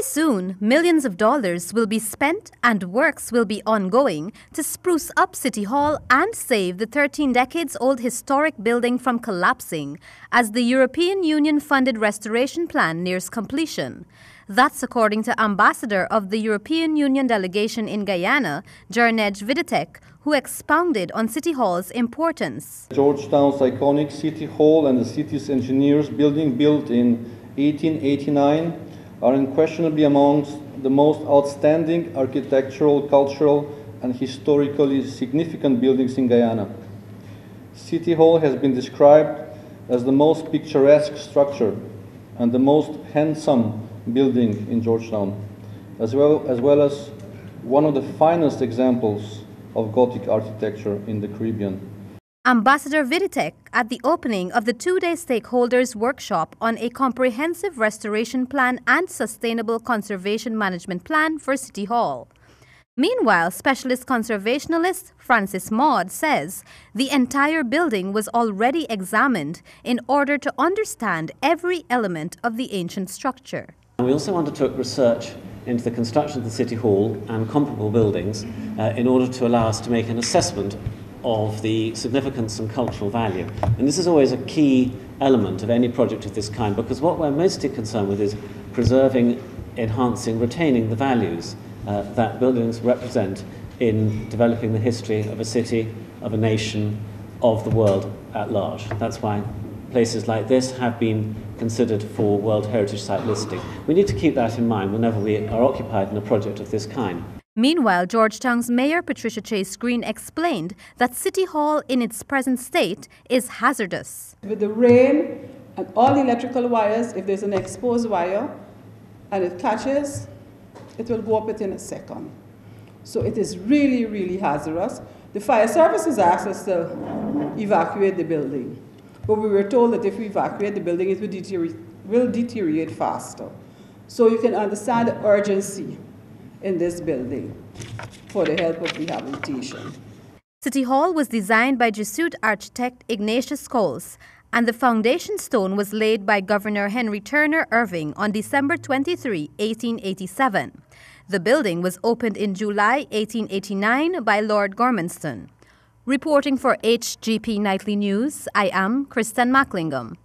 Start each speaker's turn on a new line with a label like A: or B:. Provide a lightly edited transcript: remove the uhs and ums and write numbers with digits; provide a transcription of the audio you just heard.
A: soon, millions of dollars will be spent and works will be ongoing to spruce up City Hall and save the 13 decades-old historic building from collapsing as the European Union-funded restoration plan nears completion. That's according to Ambassador of the European Union delegation in Guyana, Jernej Videtek, who expounded on City Hall's importance.
B: Georgetown's iconic City Hall and the city's engineers building built in 1889 are unquestionably amongst the most outstanding architectural, cultural, and historically significant buildings in Guyana. City Hall has been described as the most picturesque structure and the most handsome building in Georgetown, as well as one of the finest examples of Gothic architecture in the Caribbean.
A: Ambassador Videtek at the opening of the two-day stakeholders workshop on a comprehensive restoration plan and sustainable conservation management plan for City Hall. Meanwhile, specialist conservationalist Francis Maud says the entire building was already examined in order to understand every element of the ancient structure.
C: We also undertook research into the construction of the City Hall and comparable buildings in order to allow us to make an assessment of the significance and cultural value. And this is always a key element of any project of this kind, because what we're mostly concerned with is preserving, enhancing, retaining the values that buildings represent in developing the history of a city, of a nation, of the world at large. That's why places like this have been considered for World Heritage Site listing. We need to keep that in mind whenever we are occupied in a project of this kind.
A: Meanwhile, Georgetown's Mayor Patricia Chase Green explained that City Hall in its present state is hazardous.
D: With the rain and all the electrical wires, if there's an exposed wire and it catches, it will go up within a second. So it is really, really hazardous. The fire services asked us to evacuate the building, but we were told that if we evacuate the building, it will deteriorate faster. So you can understand the urgency in this building for the help of rehabilitation.
A: City Hall was designed by Jesuit architect Ignatius Coles, and the foundation stone was laid by Governor Henry Turner Irving on December 23, 1887. The building was opened in July 1889 by Lord Gormanston. Reporting for HGP Nightly News, I am Kristen Macklingam.